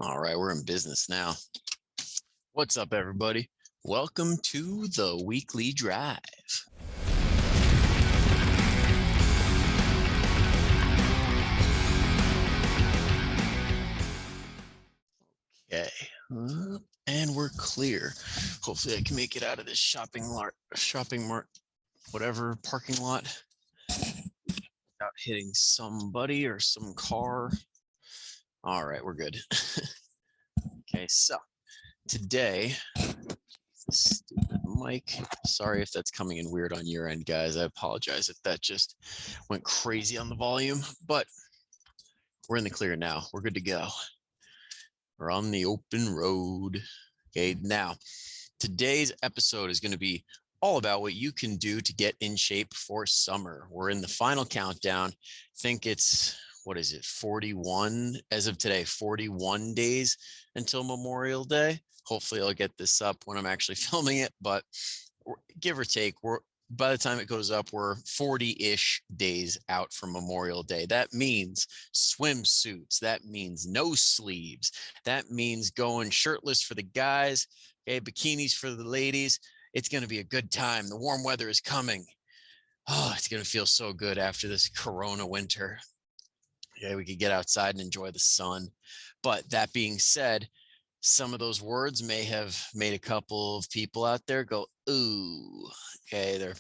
All right, we're in business now. What's up, everybody? Welcome to the weekly drive. Okay, and we're clear. Hopefully, I can make it out of this shopping mart, whatever parking lot, without hitting somebody or some car. All right, we're good. Okay, so today, stupid mic. Sorry if that's coming in weird on your end, guys. I apologize if that just went crazy on the volume, but we're in the clear now. We're good to go. We're on the open road. Okay, now today's episode is going to be all about what you can do to get in shape for summer. We're in the final countdown. I think it's, 41 as of today, 41 days until Memorial Day. Hopefully I'll get this up when I'm actually filming it, but give or take, by the time it goes up, we're 40-ish days out from Memorial Day. That means swimsuits. That means no sleeves. That means going shirtless for the guys, okay, bikinis for the ladies. It's going to be a good time. The warm weather is coming. Oh, it's going to feel so good after this Corona winter. Yeah, we could get outside and enjoy the sun. But that being said, some of those words may have made a couple of people out there go, ooh, okay, they're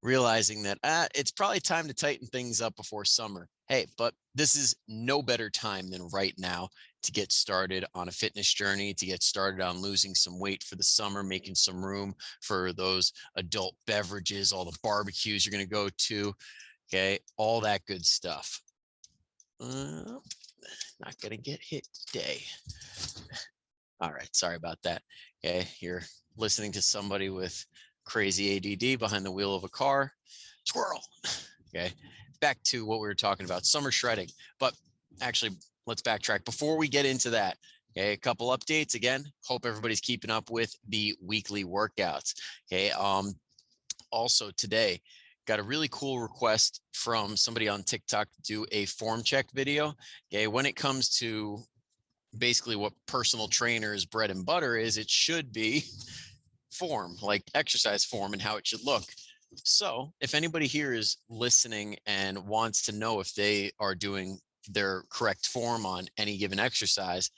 realizing that it's probably time to tighten things up before summer. Hey, but this is no better time than right now to get started on a fitness journey, to get started on losing some weight for the summer, making some room for those adult beverages, all the barbecues you're going to go to, okay, all that good stuff. Not going to get hit today. All right, sorry about that. Okay, you're listening to somebody with crazy ADD behind the wheel of a car. Squirrel. Okay, back to what we were talking about, summer shredding. But actually, let's backtrack. Before we get into that, okay, a couple updates. Again, hope everybody's keeping up with the weekly workouts. Okay, also today, got a really cool request from somebody on TikTok to do a form check video. Okay, when it comes to basically what personal trainers bread and butter is, it should be form, like exercise form and how it should look. So if anybody here is listening and wants to know if they are doing their correct form on any given exercise,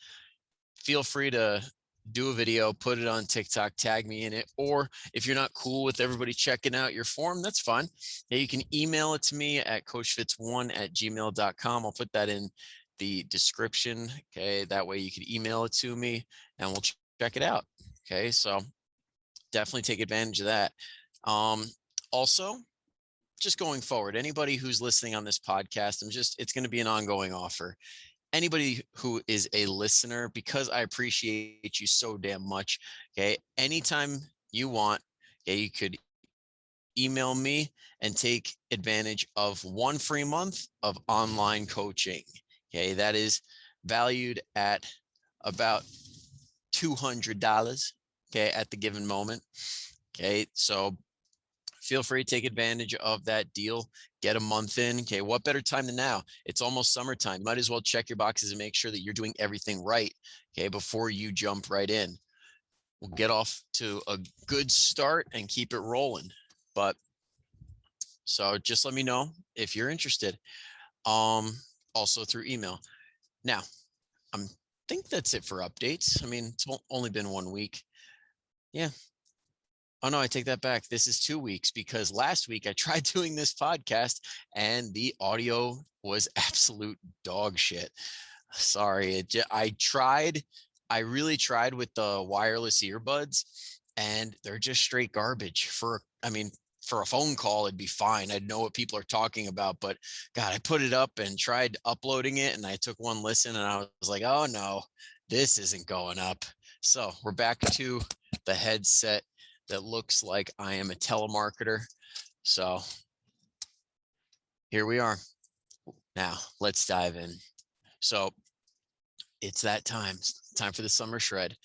feel free to do a video, put it on TikTok, tag me in it. Or if you're not cool with everybody checking out your form, that's fine. Yeah, you can email it to me at coachfitz1@gmail.com. I'll put that in the description. Okay, that way you can email it to me and we'll check it out. Okay, so definitely take advantage of that. Also, just going forward, anybody who's listening on this podcast, it's going to be an ongoing offer. Anybody who is a listener, because I appreciate you so damn much, okay, anytime you want, okay, you could email me and take advantage of 1 free month of online coaching. Okay, that is valued at about $200, okay, at the given moment. Okay, so feel free to take advantage of that deal. Get a month in. Okay, what better time than now? It's almost summertime. Might as well check your boxes and make sure that you're doing everything right, okay, before you jump right in. We'll get off to a good start and keep it rolling. But so just let me know if you're interested. Also through email. Now, I think that's it for updates. I mean, it's only been 1 week. Yeah. Oh, no, I take that back. This is 2 weeks because last week I tried doing this podcast and the audio was absolute dog shit. Sorry. I really tried with the wireless earbuds and they're just straight garbage. For a phone call, it'd be fine. I'd know what people are talking about, but God, I put it up and tried uploading it and I took one listen and I was like, oh no, this isn't going up. So we're back to the headset that looks like I am a telemarketer. So here we are. Now let's dive in. So it's that time for the summer shred.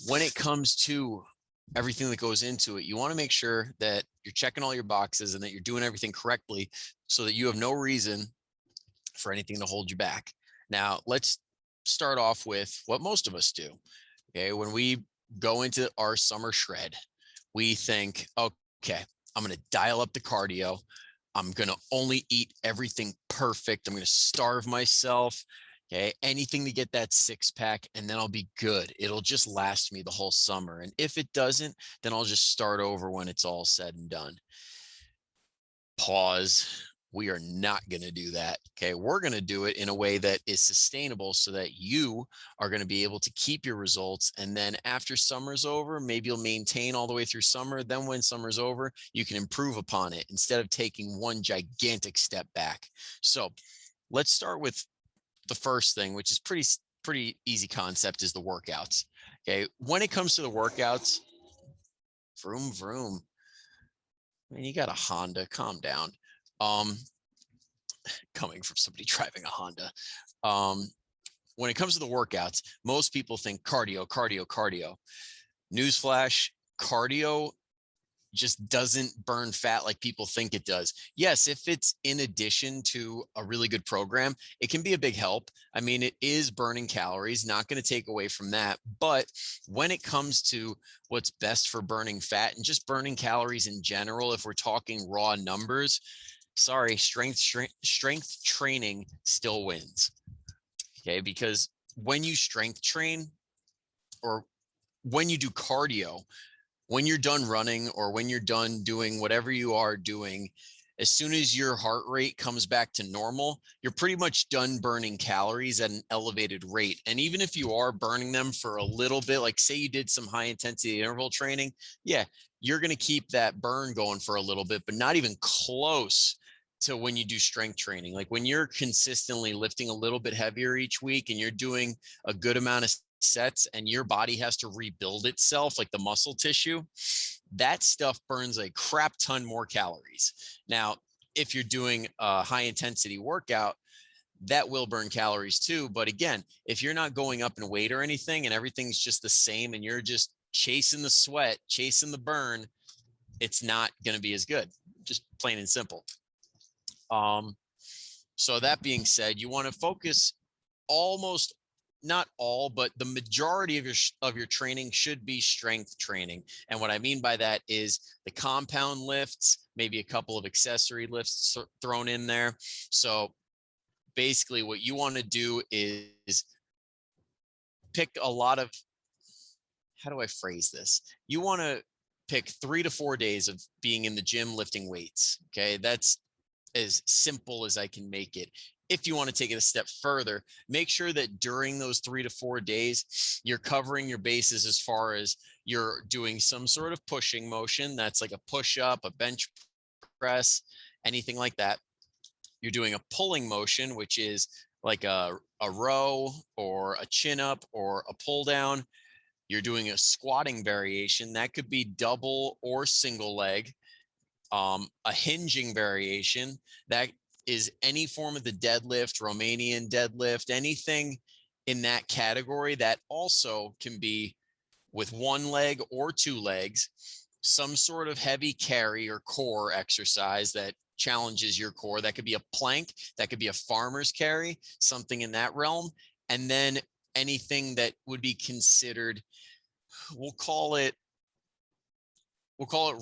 When it comes to everything that goes into it, you want to make sure that you're checking all your boxes and that you're doing everything correctly so that you have no reason for anything to hold you back. Now let's start off with what most of us do. Okay. When we go into our summer shred, we think, okay, I'm going to dial up the cardio. I'm going to only eat everything perfect. I'm going to starve myself. Okay. Anything to get that six pack, and then I'll be good. It'll just last me the whole summer. And if it doesn't, then I'll just start over when it's all said and done. Pause. We are not going to do that. Okay. We're going to do it in a way that is sustainable so that you are going to be able to keep your results. And then after summer's over, maybe you'll maintain all the way through summer. Then when summer's over, you can improve upon it instead of taking one gigantic step back. So let's start with the first thing, which is pretty easy concept, is the workouts. Okay. When it comes to the workouts, vroom, vroom. Man, you got a Honda, calm down. Coming from somebody driving a Honda. When it comes to the workouts, most people think cardio, cardio, cardio. Newsflash, cardio just doesn't burn fat like people think it does. Yes, if it's in addition to a really good program, it can be a big help. I mean, it is burning calories, not going to take away from that. But when it comes to what's best for burning fat and just burning calories in general, if we're talking raw numbers, sorry, strength training still wins. Okay, because when you strength train, or when you do cardio, when you're done running or when you're done doing whatever you are doing, as soon as your heart rate comes back to normal, you're pretty much done burning calories at an elevated rate. And even if you are burning them for a little bit, like say you did some high intensity interval training, yeah, you're going to keep that burn going for a little bit, but not even close to when you do strength training. Like when you're consistently lifting a little bit heavier each week and you're doing a good amount of sets and your body has to rebuild itself, like the muscle tissue, that stuff burns a crap ton more calories. Now, if you're doing a high intensity workout, that will burn calories too. But again, if you're not going up in weight or anything and everything's just the same and you're just chasing the sweat, chasing the burn, it's not going to be as good, just plain and simple. So that being said, you want to focus almost, not all, but the majority of your training should be strength training. And what I mean by that is the compound lifts, maybe a couple of accessory lifts thrown in there. So basically what you want to do is pick a lot of, how do I phrase this? You want to pick 3 to 4 days of being in the gym lifting weights. Okay. That's as simple as I can make it. If you want to take it a step further, make sure that during those 3 to 4 days, you're covering your bases as far as you're doing some sort of pushing motion. That's like a push up, a bench press, anything like that. You're doing a pulling motion, which is like a row or a chin up or a pull down. You're doing a squatting variation. That could be double or single leg. A hinging variation, that is any form of the deadlift, Romanian deadlift, anything in that category. That also can be with one leg or two legs, some sort of heavy carry or core exercise that challenges your core. That could be a plank, that could be a farmer's carry, something in that realm. And then anything that would be considered, we'll call it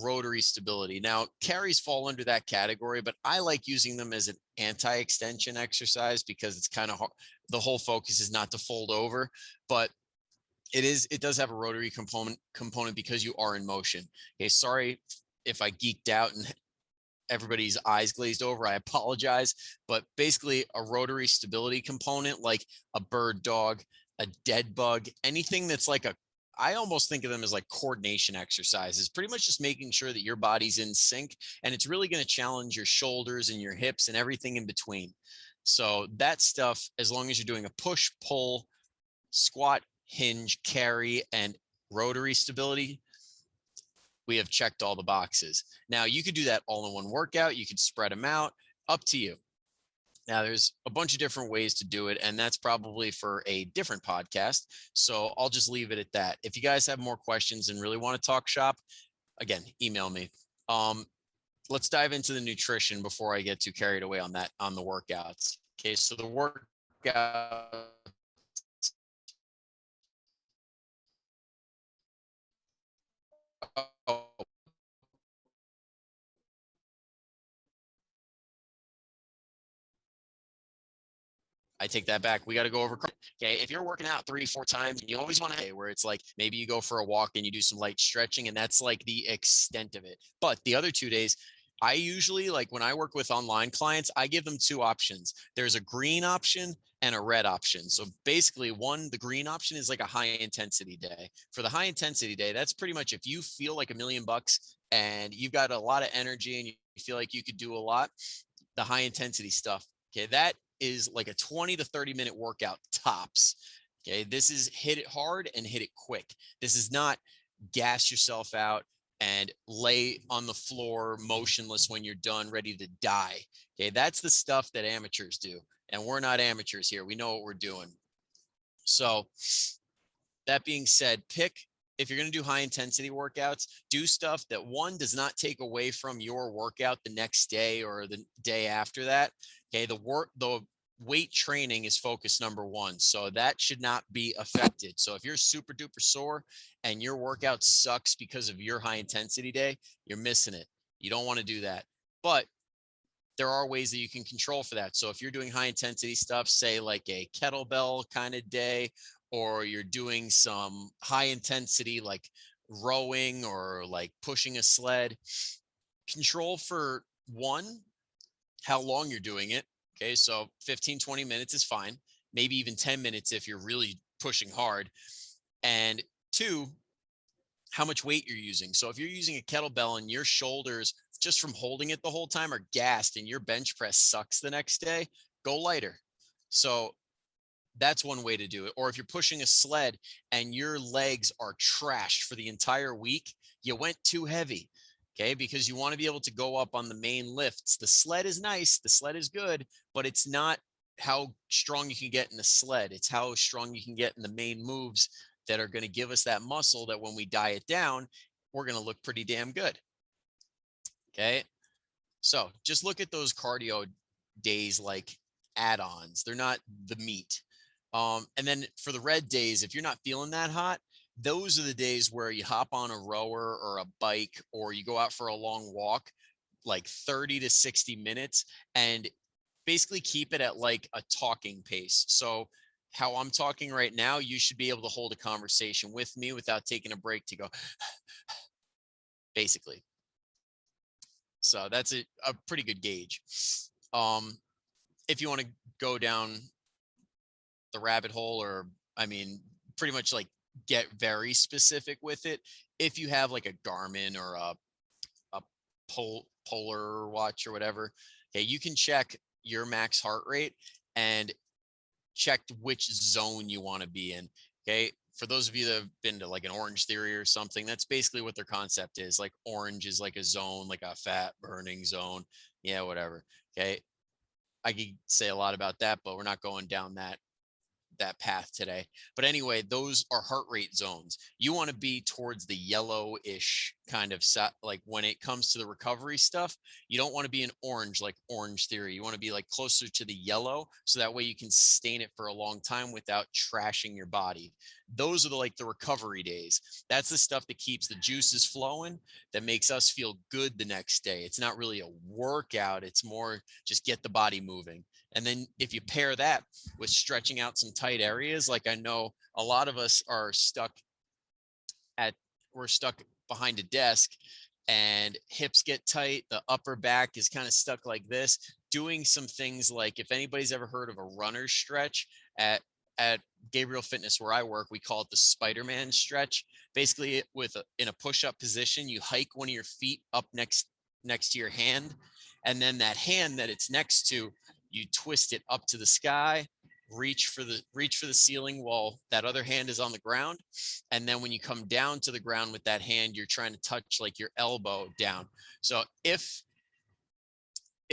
rotary stability. Now, carries fall under that category, but I like using them as an anti-extension exercise because it's kind of hard. The whole focus is not to fold over, but it does have a rotary component because you are in motion. Okay, sorry if I geeked out and everybody's eyes glazed over, I apologize. But basically a rotary stability component, like a bird dog, a dead bug, anything that's like I almost think of them as like coordination exercises, pretty much just making sure that your body's in sync, and it's really going to challenge your shoulders and your hips and everything in between. So that stuff, as long as you're doing a push, pull, squat, hinge, carry, and rotary stability, we have checked all the boxes. Now you could do that all in one workout. You could spread them out, up to you. Now, there's a bunch of different ways to do it, and that's probably for a different podcast. So I'll just leave it at that. If you guys have more questions and really want to talk shop, again, email me. Let's dive into the nutrition before I get too carried away on the workouts. Okay, so the workout Oh, I take that back. We got to go over. Okay. If you're working out 3-4 times, and you always want to, where it's like maybe you go for a walk and you do some light stretching, and that's like the extent of it. But the other 2 days, I usually, like when I work with online clients, I give them 2 options. There's a green option and a red option. So basically, the green option is like a high intensity day. For the high intensity day, that's pretty much if you feel like $1,000,000 and you've got a lot of energy and you feel like you could do a lot, the high intensity stuff. Okay. That is like a 20 to 30-minute workout tops. Okay. This is hit it hard and hit it quick. This is not gas yourself out and lay on the floor motionless when you're done, ready to die. Okay. That's the stuff that amateurs do. And we're not amateurs here. We know what we're doing. So that being said, if you're going to do high intensity workouts, do stuff that one does not take away from your workout the next day or the day after that. Okay. The weight training is focus number 1. So that should not be affected. So if you're super duper sore and your workout sucks because of your high intensity day, you're missing it. You don't want to do that. But there are ways that you can control for that. So if you're doing high intensity stuff, say like a kettlebell kind of day, or you're doing some high intensity like rowing or like pushing a sled, control for one, how long you're doing it. Okay. So 15, 20 minutes is fine. Maybe even 10 minutes if you're really pushing hard. And 2, how much weight you're using. So if you're using a kettlebell and your shoulders just from holding it the whole time are gassed and your bench press sucks the next day, go lighter. So that's one way to do it. Or if you're pushing a sled and your legs are trashed for the entire week, you went too heavy. Okay. Because you want to be able to go up on the main lifts. The sled is nice. The sled is good, but it's not how strong you can get in the sled. It's how strong you can get in the main moves that are going to give us that muscle that when we diet down, we're going to look pretty damn good. Okay. So just look at those cardio days like add-ons. They're not the meat. And then for the red days, if you're not feeling that hot, those are the days where you hop on a rower or a bike, or you go out for a long walk, like 30 to 60 minutes, and basically keep it at like a talking pace. So how I'm talking right now, you should be able to hold a conversation with me without taking a break to go, basically. So that's a pretty good gauge. If you want to go down the rabbit hole, or I mean, pretty much like get very specific with it, if you have like a Garmin or a Polar watch or whatever, okay, you can check your max heart rate and check which zone you want to be in. Okay. For those of you that have been to like an Orange Theory or something, that's basically what their concept is. Like orange is like a zone, like a fat burning zone. Yeah, whatever. Okay. I could say a lot about that, but we're not going down that path today. But anyway, those are heart rate zones. You want to be towards the yellowish kind of set. Like when it comes to the recovery stuff, you don't want to be an orange, like Orange Theory. You want to be like closer to the yellow, so that way you can sustain it for a long time without trashing your body. Those are like the recovery days. That's the stuff that keeps the juices flowing, that makes us feel good the next day. It's not really a workout. It's more just get the body moving. And then if you pair that with stretching out some tight areas, like I know a lot of us are we're stuck behind a desk and hips get tight. The upper back is kind of stuck like this. Doing some things like, if anybody's ever heard of a runner's stretch at Gabriel Fitness where I work, we call it the Spider-Man stretch. Basically, in a push-up position, you hike one of your feet up next to your hand, and then that hand that it's next to, you twist it up to the sky, reach for the ceiling while that other hand is on the ground. And then when you come down to the ground with that hand, you're trying to touch like your elbow down. So if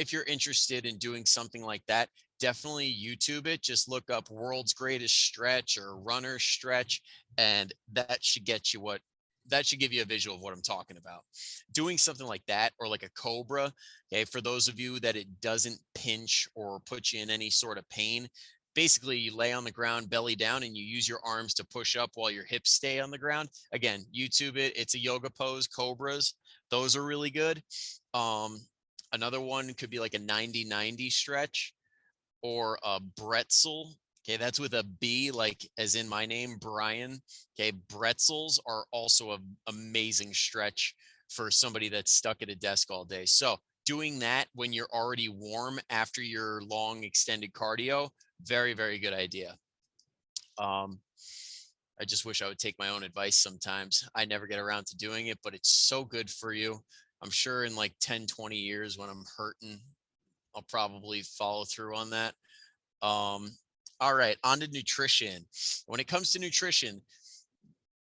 you're interested in doing something like that, definitely YouTube it. Just look up world's greatest stretch or runner stretch, and that should give you a visual of what I'm talking about. Doing something like that, or like a cobra, okay, for those of you that it doesn't pinch or put you in any sort of pain, basically you lay on the ground belly down and you use your arms to push up while your hips stay on the ground. Again, YouTube it. It's a yoga pose, cobras. Those are really good. Another one could be like a 90-90 stretch or a bretzel. Okay, that's with a B, like as in my name, Brian. Okay, bretzels are also an amazing stretch for somebody that's stuck at a desk all day. So doing that when you're already warm after your long extended cardio, very, very good idea. I just wish I would take my own advice sometimes. I never get around to doing it, but it's so good for you. I'm sure in like 10, 20 years when I'm hurting, I'll probably follow through on that. All right, on to nutrition. When it comes to nutrition,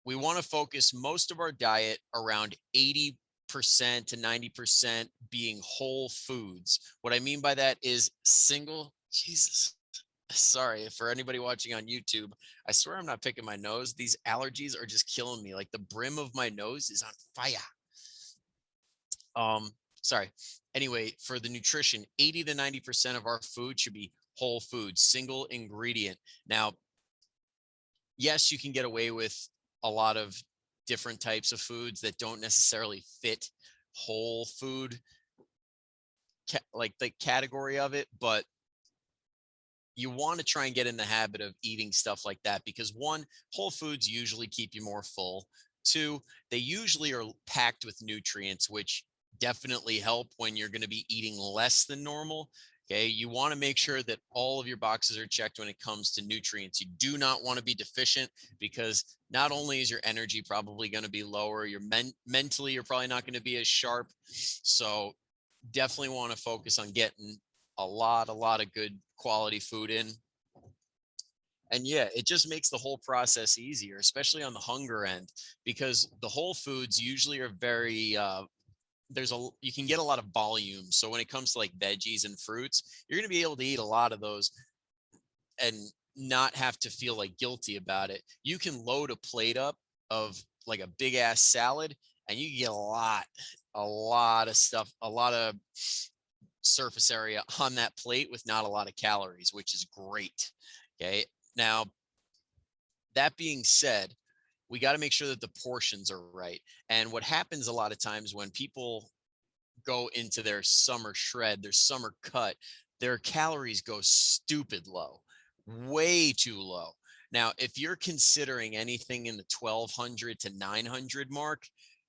we want to focus most of our diet around 80% to 90% being whole foods. What I mean by that is Jesus. Sorry for anybody watching on YouTube. I swear I'm not picking my nose. These allergies are just killing me. Like the brim of my nose is on fire. Sorry. Anyway, for the nutrition, 80 to 90% of our food should be whole foods, single ingredient. Now, yes, you can get away with a lot of different types of foods that don't necessarily fit whole food, like the category of it, but you want to try and get in the habit of eating stuff like that because one, whole foods usually keep you more full. Two, they usually are packed with nutrients, which definitely help when you're going to be eating less than normal. Okay, you want to make sure that all of your boxes are checked when it comes to nutrients. You do not want to be deficient because not only is your energy probably going to be lower, your mentally you're probably not going to be as sharp. So definitely want to focus on getting a lot of good quality food in. And yeah, it just makes the whole process easier, especially on the hunger end, because the whole foods usually are very you can get a lot of volume. So when it comes to like veggies and fruits, you're going to be able to eat a lot of those and not have to feel like guilty about it. You can load a plate up of like a big ass salad and you get a lot of stuff, a lot of surface area on that plate with not a lot of calories, which is great. Okay. Now, that being said, we got to make sure that the portions are right. And what happens a lot of times when people go into their summer shred, their summer cut, their calories go stupid low, way too low. Now, if you're considering anything in the 1200 to 900 mark,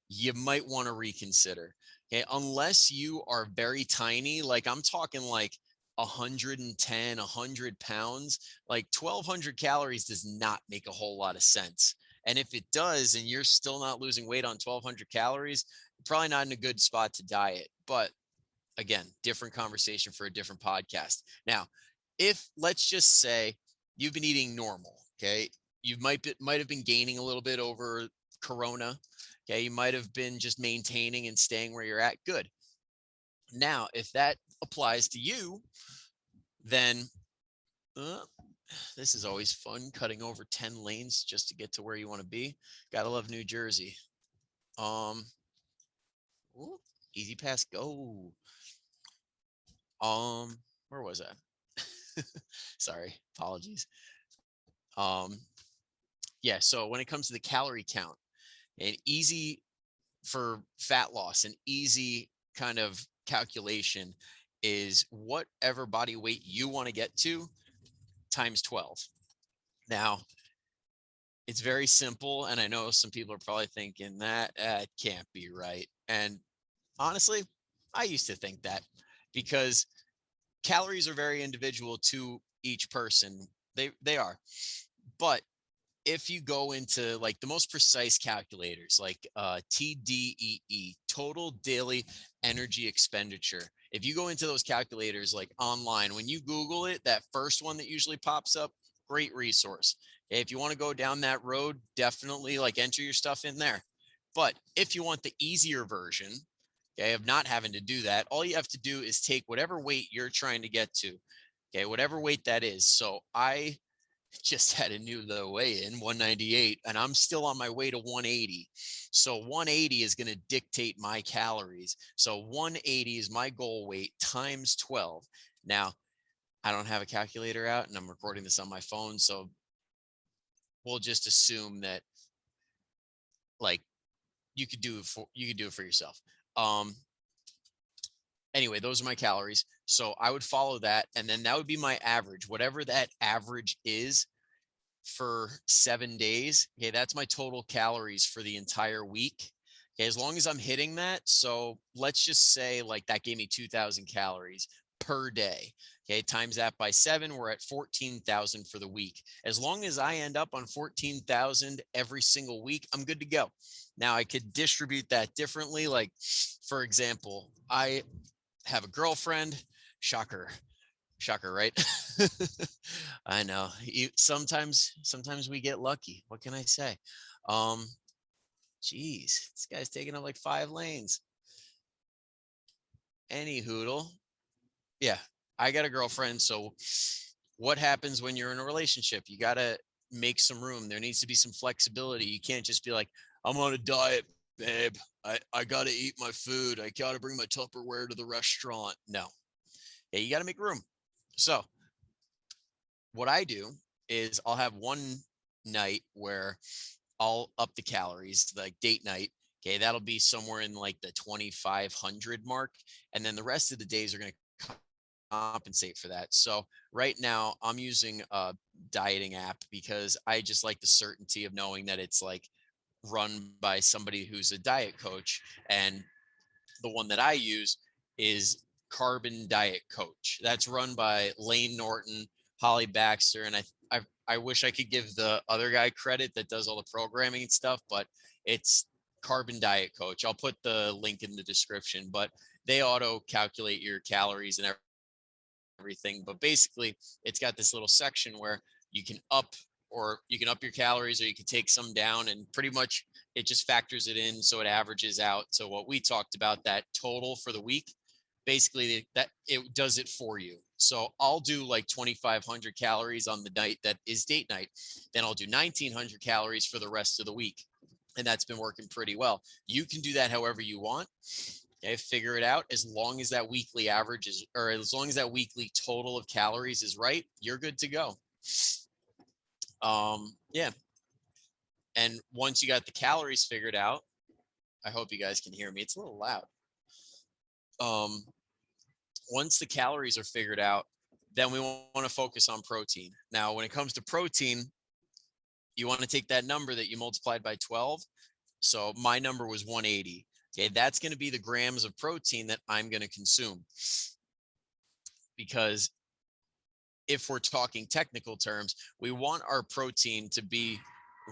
you might want to reconsider. Okay. Unless you are very tiny, like I'm talking like 110, 100 pounds, like 1200 calories does not make a whole lot of sense. And if it does, and you're still not losing weight on 1200 calories, you're probably not in a good spot to diet. But again, different conversation for a different podcast. Now, if let's just say you've been eating normal, okay, you might have been gaining a little bit over Corona. Okay, you might have been just maintaining and staying where you're at. Good. Now, if that applies to you, then this is always fun, cutting over 10 lanes just to get to where you want to be. Gotta love New Jersey. Ooh, easy pass, go. Where was I? Sorry, apologies. Yeah, so when it comes to the calorie count, an easy for fat loss, an easy kind of calculation is whatever body weight you want to get to times 12. Now, it's very simple, and I know some people are probably thinking that it can't be right. And honestly, I used to think that because calories are very individual to each person. They are. But if you go into like the most precise calculators, like TDEE, total daily energy expenditure, if you go into those calculators like online, when you Google it, that first one that usually pops up, great resource. Okay, if you want to go down that road, definitely like enter your stuff in there. But if you want the easier version, okay, of not having to do that, all you have to do is take whatever weight you're trying to get to, okay, whatever weight that is. So I just had a new low weigh in 198 and I'm still on my way to 180. So 180 is going to dictate my calories. So 180 is my goal weight times 12. Now, I don't have a calculator out and I'm recording this on my phone. So we'll just assume that like you could do it for yourself. Um, anyway, those are my calories. So I would follow that. And then that would be my average, whatever that average is for 7 days. Okay. That's my total calories for the entire week. Okay. As long as I'm hitting that. So let's just say like that gave me 2,000 calories per day. Okay. Times that by 7, we're at 14,000 for the week. As long as I end up on 14,000 every single week, I'm good to go. Now I could distribute that differently. Like, for example, I have a girlfriend. Shocker. Shocker, right? I know. Sometimes we get lucky. What can I say? Um, Geez, this guy's taking up like 5 lanes. Any hoodle. Yeah, I got a girlfriend. So what happens when you're in a relationship? You gotta make some room. There needs to be some flexibility. You can't just be like, I'm on a diet, babe. I gotta eat my food. I gotta bring my Tupperware to the restaurant. No. Yeah, you gotta make room. So what I do is I'll have one night where I'll up the calories, like date night. Okay, that'll be somewhere in like the 2,500 mark. And then the rest of the days are going to compensate for that. So right now I'm using a dieting app because I just like the certainty of knowing that it's like run by somebody who's a diet coach. And the one that I use is Carbon Diet Coach. That's run by Lane Norton, Holly Baxter, and I wish I could give the other guy credit that does all the programming and stuff, but it's Carbon Diet Coach. I'll put the link in the description, but they auto calculate your calories and everything. But basically, it's got this little section where you can up your calories or you can take some down, and pretty much it just factors it in so it averages out to what we talked about, that total for the week. Basically that it does it for you. So I'll do like 2,500 calories on the night that is date night, then I'll do 1,900 calories for the rest of the week, and that's been working pretty well. You can do that however you want. Okay, figure it out. As long as that weekly average is, or as long as that weekly total of calories is right, you're good to go. Yeah. And once you got the calories figured out, I hope you guys can hear me. It's a little loud. Once the calories are figured out, then we want to focus on protein. Now, when it comes to protein, you want to take that number that you multiplied by 12. So my number was 180. Okay, that's going to be the grams of protein that I'm going to consume. Because if we're talking technical terms, we want our protein to be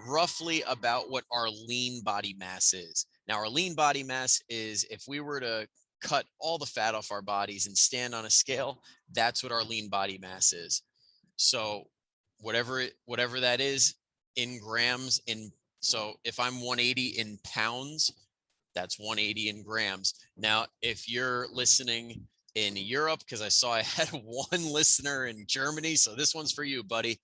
roughly about what our lean body mass is. Now, our lean body mass is, if we were to cut all the fat off our bodies and stand on a scale, that's what our lean body mass is. So whatever that is in grams, so if I'm 180 in pounds, that's 180 in grams. Now, if you're listening in Europe, because I saw I had one listener in Germany, so this one's for you, buddy.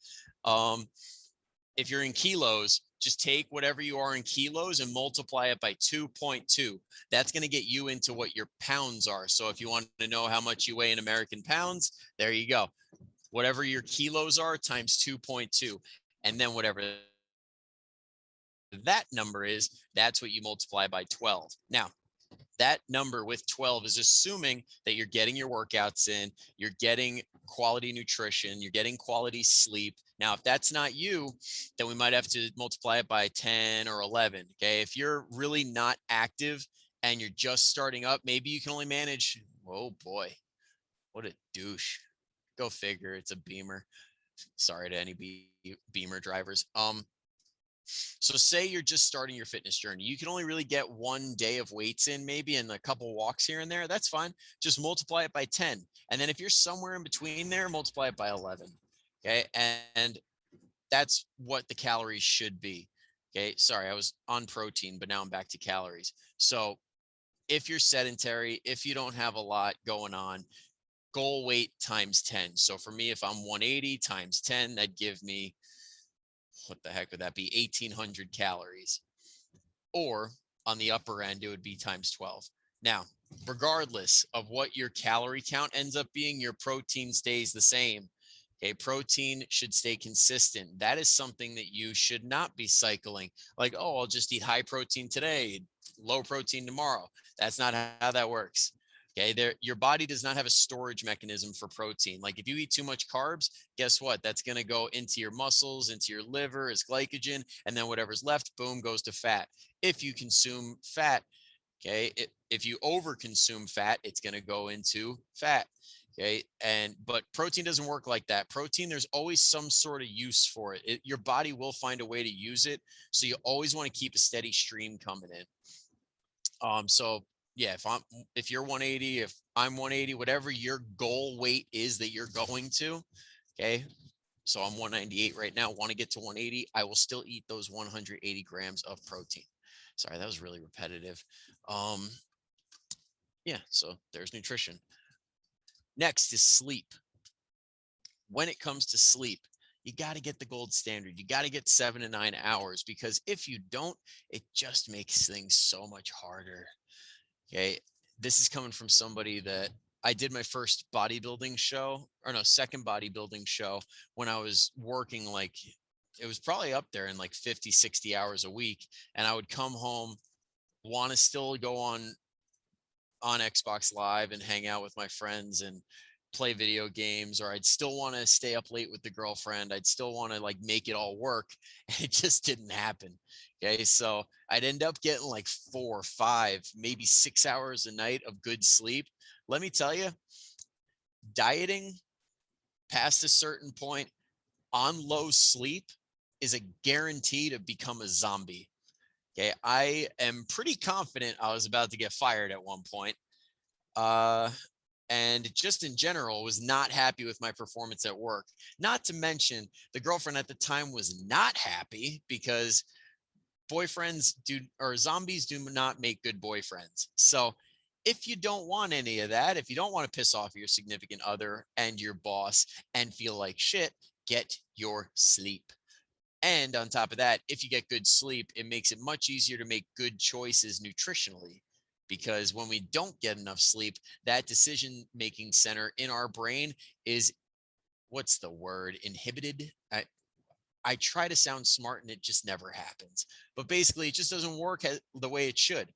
If you're in kilos, just take whatever you are in kilos and multiply it by 2.2. That's going to get you into what your pounds are. So if you want to know how much you weigh in American pounds, there you go. Whatever your kilos are times 2.2. And then whatever that number is, that's what you multiply by 12. Now, that number with 12 is assuming that you're getting your workouts in, you're getting quality nutrition, you're getting quality sleep. Now, if that's not you, then we might have to multiply it by 10 or 11. Okay. If you're really not active and you're just starting up, maybe you can only manage, oh boy, what a douche. Go figure. It's a Beamer. Sorry to any Beamer drivers. So say you're just starting your fitness journey. You can only really get 1 day of weights in, maybe, and a couple walks here and there. That's fine. Just multiply it by 10. And then if you're somewhere in between there, multiply it by 11. Okay. And that's what the calories should be. Okay. Sorry, I was on protein, but now I'm back to calories. So if you're sedentary, if you don't have a lot going on, goal weight times 10. So for me, if I'm 180 times 10, that'd give me, what the heck would that be? 1,800 calories. Or on the upper end, it would be times 12. Now, regardless of what your calorie count ends up being, your protein stays the same. Okay, protein should stay consistent. That is something that you should not be cycling. Like, oh, I'll just eat high protein today, low protein tomorrow. That's not how that works. Okay, your body does not have a storage mechanism for protein. Like if you eat too much carbs, guess what? That's going to go into your muscles, into your liver as glycogen, and then whatever's left, boom, goes to fat. If you consume fat, okay, if you overconsume fat, it's going to go into fat. Okay. But protein doesn't work like that. Protein, there's always some sort of use for it. Your body will find a way to use it. So you always want to keep a steady stream coming in. So yeah, if you're 180, if I'm 180, whatever your goal weight is that you're going to, okay. So I'm 198 right now, want to get to 180, I will still eat those 180 grams of protein. Sorry, that was really repetitive. Yeah, so there's nutrition. Next is sleep. When it comes to sleep, you got to get the gold standard. You got to get 7 to 9 hours, because if you don't, it just makes things so much harder. Okay. This is coming from somebody that I did my first bodybuilding show, or no, second bodybuilding show, when I was working, like it was probably up there in like 50, 60 hours a week. And I would come home, want to still go on Xbox Live and hang out with my friends and play video games, or I'd still want to stay up late with the girlfriend. I'd still want to like make it all work. And it just didn't happen. Okay. So I'd end up getting like 4, 5, maybe 6 hours a night of good sleep. Let me tell you, dieting past a certain point on low sleep is a guarantee to become a zombie. Okay. I am pretty confident I was about to get fired at one point. And just in general was not happy with my performance at work. Not to mention the girlfriend at the time was not happy, because boyfriends do, or zombies do not make good boyfriends. So if you don't want any of that, if you don't want to piss off your significant other and your boss and feel like shit, get your sleep. And on top of that, if you get good sleep, it makes it much easier to make good choices nutritionally. Because when we don't get enough sleep, that decision making center in our brain is, what's the word, inhibited. I try to sound smart and it just never happens. But basically, it just doesn't work the way it should.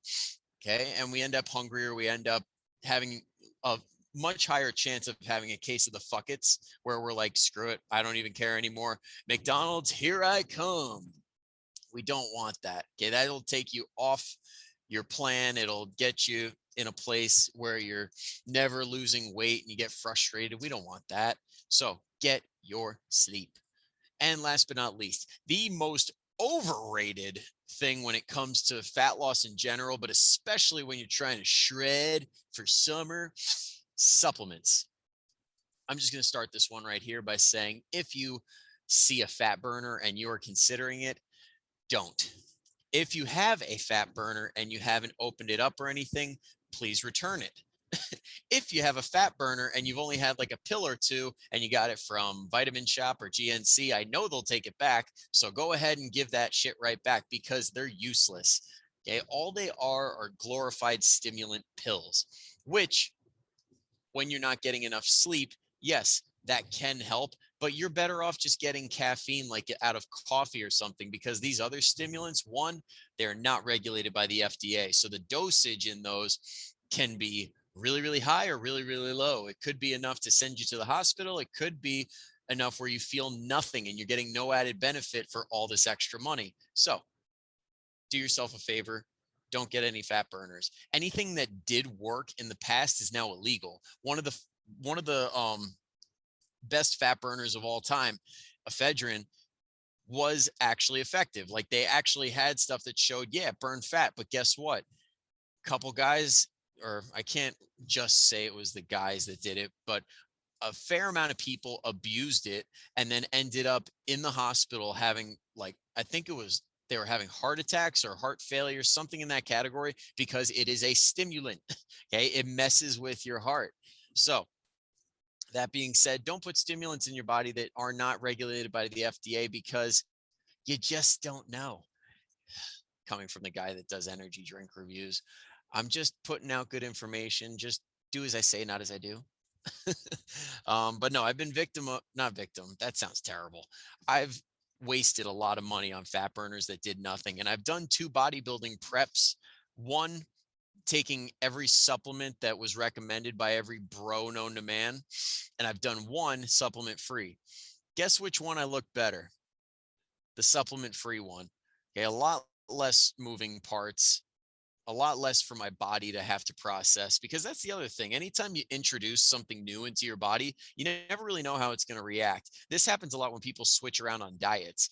Okay. And we end up hungrier. We end up having a much higher chance of having a case of the fuckets, where we're like, screw it, I don't even care anymore. McDonald's, here I come. We don't want that. Okay. That'll take you off your plan. It'll get you in a place where you're never losing weight and you get frustrated. We don't want that. So get your sleep. And last but not least, the most overrated thing when it comes to fat loss in general, but especially when you're trying to shred for summer, supplements. I'm just going to start this one right here by saying, if you see a fat burner and you are considering it, don't. If you have a fat burner and you haven't opened it up or anything, please return it. If you have a fat burner and you've only had like a pill or two and you got it from Vitamin Shop or GNC, I know they'll take it back. So go ahead and give that shit right back, because they're useless. Okay. All they are glorified stimulant pills, which, when you're not getting enough sleep, yes, that can help, but you're better off just getting caffeine like out of coffee or something, because these other stimulants, one, they're not regulated by the FDA. So the dosage in those can be really, really high or really, really low. It could be enough to send you to the hospital. It could be enough where you feel nothing and you're getting no added benefit for all this extra money. So do yourself a favor. Don't get any fat burners. Anything that did work in the past is now illegal. One of the best fat burners of all time, ephedrine, was actually effective. Like they actually had stuff that showed, yeah, burn fat. But guess what? A couple guys, or I can't just say it was the guys that did it, but a fair amount of people abused it and then ended up in the hospital having, like, I think it was, they were having heart attacks or heart failure, something in that category, because it is a stimulant. Okay. It messes with your heart. So that being said, don't put stimulants in your body that are not regulated by the FDA, because you just don't know. Coming from the guy that does energy drink reviews. I'm just putting out good information. Just do as I say, not as I do. But no, I've been victim of, not victim. That sounds terrible. I've wasted a lot of money on fat burners that did nothing. And I've done 2 bodybuilding preps. One, taking every supplement that was recommended by every bro known to man. And I've done one supplement free. Guess which one I look better? The supplement free one. Okay. A lot less moving parts, a lot less for my body to have to process, because that's the other thing. Anytime you introduce something new into your body, you never really know how it's going to react. This happens a lot when people switch around on diets.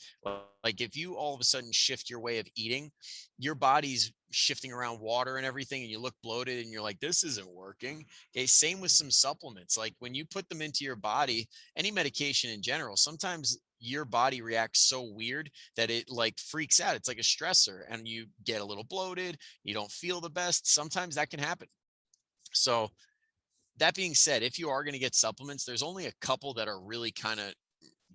Like if you all of a sudden shift your way of eating, your body's shifting around water and everything, and you look bloated and you're like, this isn't working. Okay. Same with some supplements. Like when you put them into your body, any medication in general, sometimes your body reacts so weird that it like freaks out. It's like a stressor and you get a little bloated, you don't feel the best. Sometimes that can happen. So, that being said, if you are going to get supplements, there's only a couple that are really kind of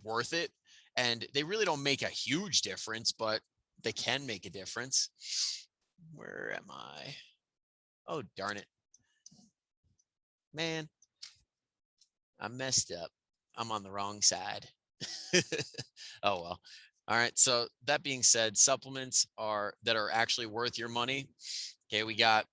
worth it. And they really don't make a huge difference, but they can make a difference. Where am I? Oh, darn it. Man, I messed up. I'm on the wrong side. Oh, well. All right. So, that being said, supplements are that are actually worth your money. Okay. We got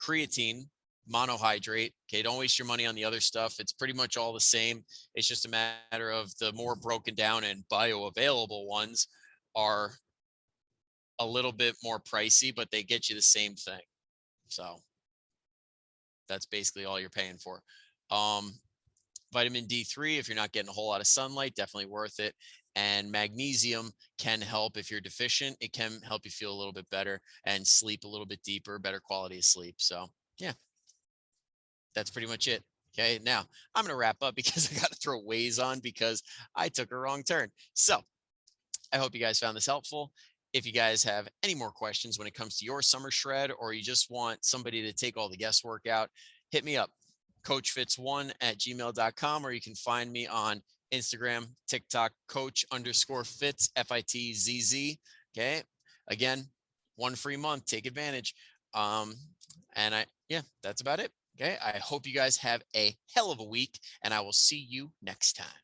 creatine, monohydrate. Okay, don't waste your money on the other stuff. It's pretty much all the same. It's just a matter of the more broken down and bioavailable ones are a little bit more pricey, but they get you the same thing. So that's basically all you're paying for. Um, Vitamin D3, if you're not getting a whole lot of sunlight, definitely worth it. And magnesium can help if you're deficient. It can help you feel a little bit better and sleep a little bit deeper, better quality of sleep. So, yeah, that's pretty much it. Okay. Now I'm going to wrap up because I got to throw Waze on because I took a wrong turn. So I hope you guys found this helpful. If you guys have any more questions when it comes to your summer shred, or you just want somebody to take all the guesswork out, hit me up, coachfitz1@gmail.com, or you can find me on Instagram, TikTok, coach_fitz, FITZZ. Okay. Again, 1 free month, take advantage. Yeah, that's about it. Okay. I hope you guys have a hell of a week, and I will see you next time.